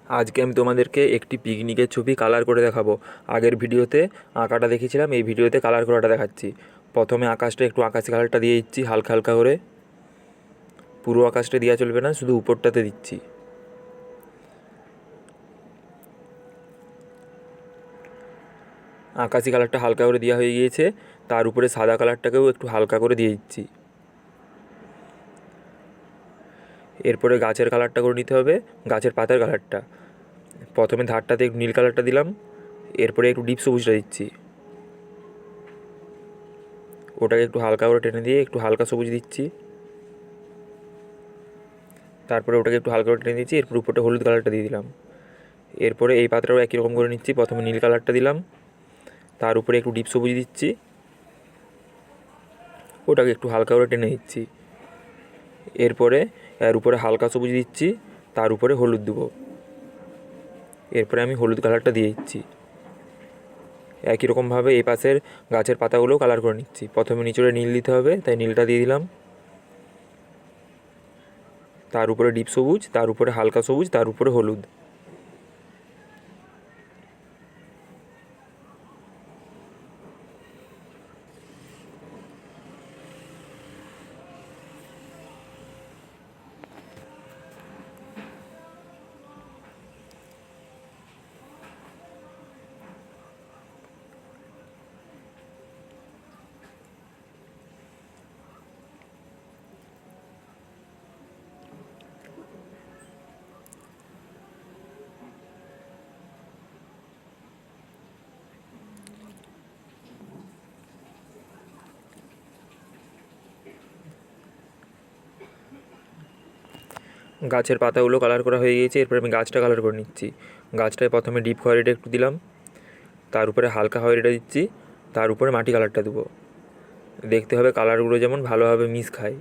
আজকে আমি তোমাদেরকে একটি পিকনিকের ছবি কালার করে দেখাবো। আগের ভিডিওতে আঁকাটা দেখিয়েছিলাম, এই ভিডিওতে কালার করাটা দেখাচ্ছি। প্রথমে আকাশটা একটু আকাশি কালারটা দিয়ে দিচ্ছি হালকা হালকা করে। পুরো আকাশটা দেওয়া চলবে না, শুধু উপরটাতে দিচ্ছি। আকাশি কালারটা হালকা করে দেওয়া হয়ে গিয়েছে, তার উপরে সাদা কালারটাকেও একটু হালকা করে দিয়ে দিচ্ছি। এরপরে গাছের কালারটা করে নিতে হবে, গাছের পাতার কালারটা। প্রথমে ধারটাতে একটু নীল কালারটা দিলাম, এরপরে একটু ডিপ সবুজটা দিচ্ছি। ওটাকে একটু হালকা করে টেনে দিয়ে একটু হালকা সবুজ দিচ্ছি। তারপরে ওটাকে একটু হালকা করে টেনে দিচ্ছি, এরপর উপরটা হলুদ কালারটা দিয়ে দিলাম। এরপরে এই পাতাটাও একই রকম করে নিচ্ছি। প্রথমে নীল কালারটা দিলাম, তার উপরে একটু ডিপ সবুজ দিচ্ছি, ওটাকে একটু হালকা করে টেনে দিচ্ছি। এরপরে এর উপরে হালকা সবুজ দিচ্ছি, তার উপরে হলুদ দেবো। এরপরে আমি হলুদ কালারটা দিয়ে দিচ্ছি। একই রকমভাবে এই পাশের গাছের পাতাগুলোও কালার করে নিচ্ছি। প্রথমে নিচে নীল দিতে হবে, তাই নীলটা দিয়ে দিলাম। তার উপরে ডিপ সবুজ, তার উপরে হালকা সবুজ, তার উপরে হলুদ। গাছের পাতাগুলো কালার করা হয়ে গিয়েছে, এরপরে আমি গাছটা কালার করে নিচ্ছি। গাছটায় প্রথমে ডিপ খয়েরিটা একটু দিলাম, তার উপরে হালকা খয়েরিটা দিচ্ছি, তার উপরে মাটি কালারটা দেবো। দেখতে হবে কালারগুলো যেমন ভালোভাবে মিশ খায়।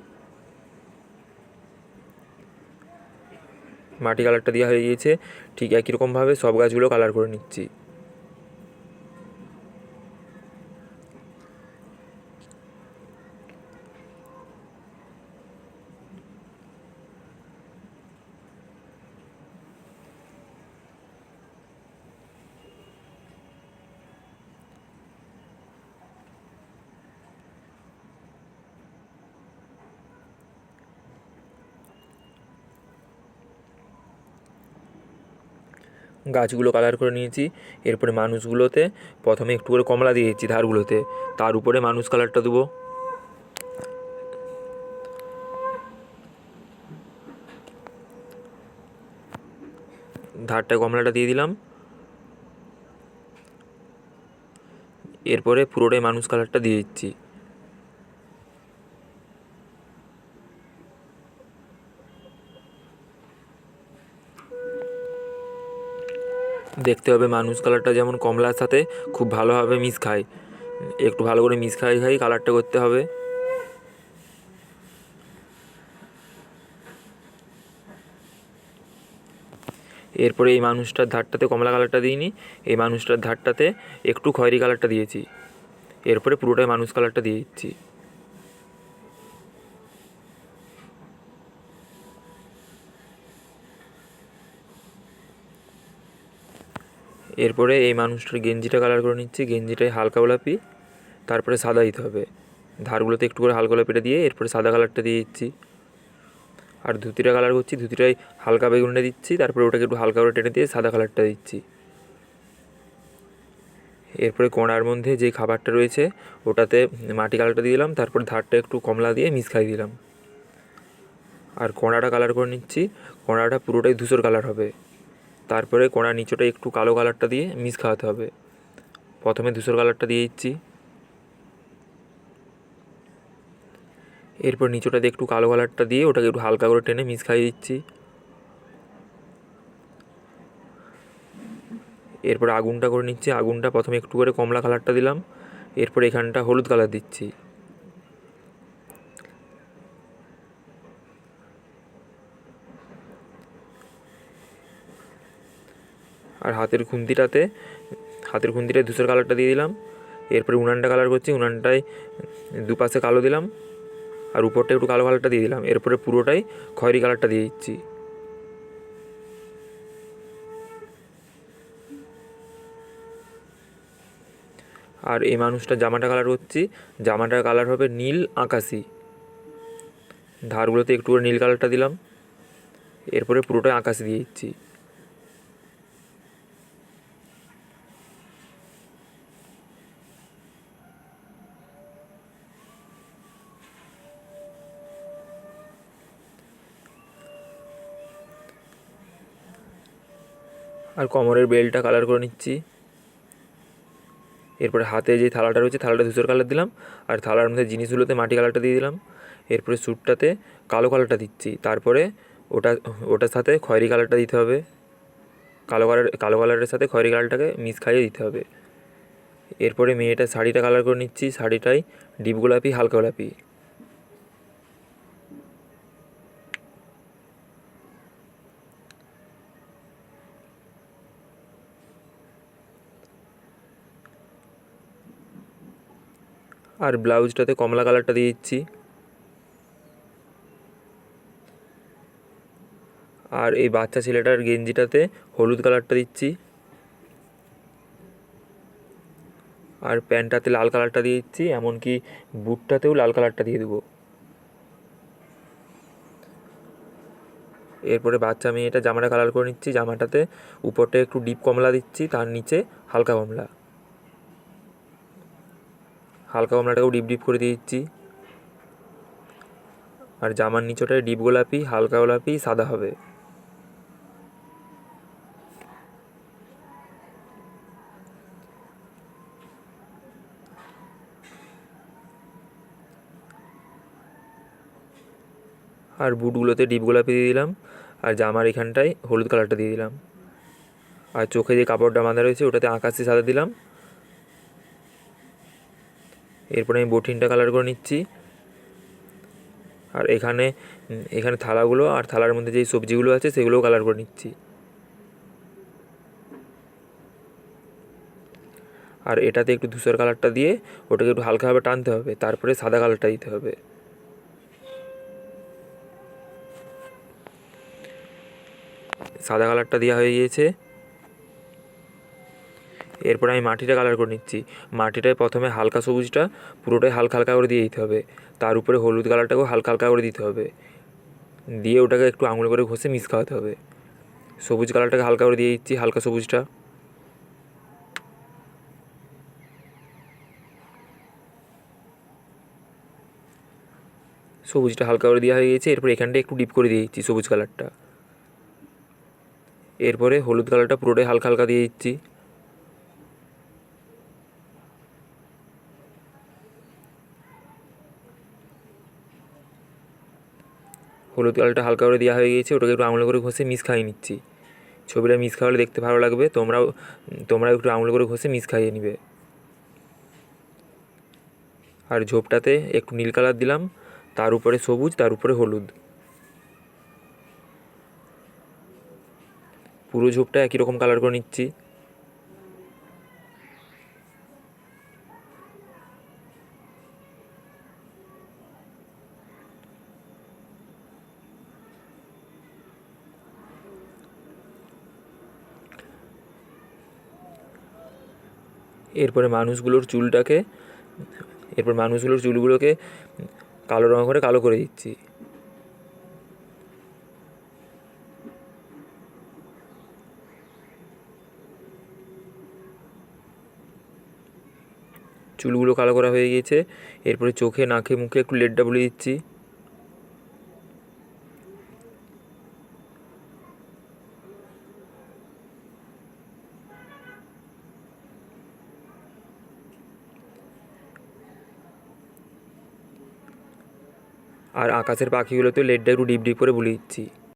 মাটি কালারটা দেওয়া হয়ে গিয়েছে, ঠিক একই রকমভাবে সব গাছগুলো কালার করে নিচ্ছি। গাছগুলো কালার করে নিয়েছি। এরপরে মানুষগুলোতে প্রথমে একটু করে কমলা দিয়ে দিচ্ছি ধারগুলোতে, তার উপরে মানুষ কালারটা দেবো। ধারটা কমলাটা দিয়ে দিলাম। এরপরে পুরোটাই মানুষ কালারটা দিয়ে দিচ্ছি। দেখতে হবে মানুষ কালারটা যেমন কমলার সাথে খুব ভালোভাবে মিশ খায়। একটু ভালো করে মিশ খাই কালারটা করতে হবে। এরপরে এই মানুষটার ধারটাতে কমলা কালারটা দিইনি, এই মানুষটার ধারটাতে একটু খয়েরি কালারটা দিয়েছি। এরপরে পুরোটাই মানুষ কালারটা দিয়ে দিচ্ছি। এরপরে এই মানুষটার গেঞ্জিটা কালার করে নিচ্ছি। গেঞ্জিটায় হালকা গোলাপি, তারপরে সাদা দিতে হবে। ধারগুলোতে একটু করে হালকা গোলাপিটা দিয়ে এরপরে সাদা কালারটা দিয়ে দিচ্ছি। আর ধুতিটা কালার করছি, ধুতিটায় হালকা বেগুনটা দিচ্ছি, তারপরে ওটাকে একটু হালকা করে টেনে দিয়ে সাদা কালারটা দিচ্ছি। এরপরে কোণার মধ্যে যে খাবারটা রয়েছে ওটাতে মাটি কালারটা দিয়ে দিলাম, তারপরে ধারটা একটু কমলা দিয়ে মিক্স খাই দিলাম। আর কোণাটা কালার করে নিচ্ছি। কোণাটা পুরোটাই ধূসর কালার হবে। তারপরে কোণার নিচটা একটু কালো কালারটা দিয়ে মিক্স খাওয়াতে হবে। প্রথমে ধূসর কালারটা দিয়ে দিচ্ছি, এরপর নিচটাতে একটু কালো কালারটা দিয়ে ওটাকে একটু হালকা করে টেনে মিক্স খাইয়ে দিচ্ছি। এরপর আগুনটা করে নিচ্ছি। আগুনটা প্রথমে একটু করে কমলা কালারটা দিলাম, এরপর এখানটা হলুদ কালার দিচ্ছি। আর হাতের খুন্তিটায় ধূসর কালারটা দিয়ে দিলাম। এরপরে উনানটা কালার করছি, উনানটায় দুপাশে কালো দিলাম, আর উপরটা একটু কালো কালারটা দিয়ে দিলাম। এরপরে পুরোটাই খয়েরি কালারটা দিয়ে দিচ্ছি। আর এই মানুষটা জামাটা কালার করছি, জামাটার কালার হবে নীল আকাশি। ধারগুলোতে একটু করে নীল কালারটা দিলাম, এরপরে পুরোটাই আকাশি দিয়ে দিচ্ছি। আর কোমরের বেল্টটা কালার করে নিচ্ছি। এরপরে হাতে যে থালাটা রয়েছে থালাটা ধূসর কালার দিলাম, আর থালার মধ্যে জিনিসগুলোতে মাটি কালারটা দিয়ে দিলাম। এরপরে স্যুটটাতে কালো কালারটা দিচ্ছি, তারপরে ওটার সাথে খয়েরি কালারটা দিতে হবে। কালো কালারের সাথে খয়েরি কালারটাকে মিক্স খাইয়ে দিতে হবে। এরপরে মেয়েটা শাড়িটা কালার করে নিচ্ছি, শাড়িটাই ডিপ গোলাপি হালকা গোলাপি। আর ব্লাউজটাতে কমলা কালারটা দিয়ে দিচ্ছি। আর এই বাচ্চা ছেলেটার গেঞ্জিটাতে হলুদ কালারটা দিচ্ছি। আর প্যান্টটাতে লাল কালারটা দিয়ে দিচ্ছি, এমনকি বুটটাতেও লাল কালারটা দিয়ে দেবো। এরপরে বাচ্চা মেয়েটা জামাটা কালার করে নিচ্ছি, জামাটাতে উপরটা একটু ডিপ কমলা দিচ্ছি, তার নিচে হালকা কমলা। হালকা কমলাটাকেও ডিপ ডিপ করে দিয়ে দিচ্ছি। আর জামার নিচটায় ডিপ গোলাপি, হালকা গোলাপি, সাদা হবে। আর বুটগুলোতে ডিপ গোলাপি দিয়ে দিলাম, আর জামার এখানটায় হলুদ কালারটা দিয়ে দিলাম। আর চোখে যে কাপড়টা বাঁধা রয়েছে ওটাতে আকাশি সাদা দিলাম। এরপরে আমি বটিনটা কালার করে নিচ্ছি। আর এখানে থালাগুলো আর থালার মধ্যে যেই সবজিগুলো আছে সেগুলোও কালার করে নিচ্ছি। আর এটাতে একটু ধূসর কালারটা দিয়ে ওটাকে একটু হালকাভাবে টানতে হবে, তারপরে সাদা কালারটা দিতে হবে। সাদা কালারটা দেওয়া হয়ে গিয়েছে। এরপরে আমি মাটিটা কালার করে নিচ্ছি। মাটিটায় প্রথমে হালকা সবুজটা পুরোটাই হালকা হালকা করে দিয়ে দিতে হবে, তার উপরে হলুদ কালারটাকেও হালকা হালকা করে দিতে হবে, দিয়ে ওটাকে একটু আঙুল করে ঘষে মিক্স খাওয়াতে হবে। সবুজ কালারটাকে হালকা করে দিয়ে দিচ্ছি, হালকা সবুজটা। সবুজটা হালকা করে দেওয়া হয়ে গেছে। এরপর এখানটা একটু ডিপ করে দিয়ে দিচ্ছি সবুজ কালারটা। এরপরে হলুদ কালারটা পুরোটাই হালকা হালকা দিয়ে দিচ্ছি। হলুদ কালারটা হালকা করে দেওয়া হয়ে গিয়েছে, ওটাকে একটু আঙুল করে ঘষে মিক্স খাইয়ে নিচ্ছি। ছবিটা মিক্স খাওয়ালে দেখতে ভালো লাগবে, তোমরাও একটু আঙুল করে ঘষে মিক্স খাইয়ে নিবে। আর ঝোপটাতে একটু নীল কালার দিলাম, তার উপরে সবুজ, তার উপরে হলুদ। পুরো ঝোপটা একই রকম কালার করে নিচ্ছি। এরপরে মানুষগুলোর চুলগুলোকে কালো রঙ করে কালো করে দিচ্ছি। চুলগুলো কালো করা হয়ে গিয়েছে। এরপরে চোখে, নাকে, মুখে একটু লেডটা বুলিয়ে দিচ্ছি। আর আকাশের পাখিগুলোতে লেডটা একটু ডিপ ডিপ করে বুলিয়ে দিচ্ছি।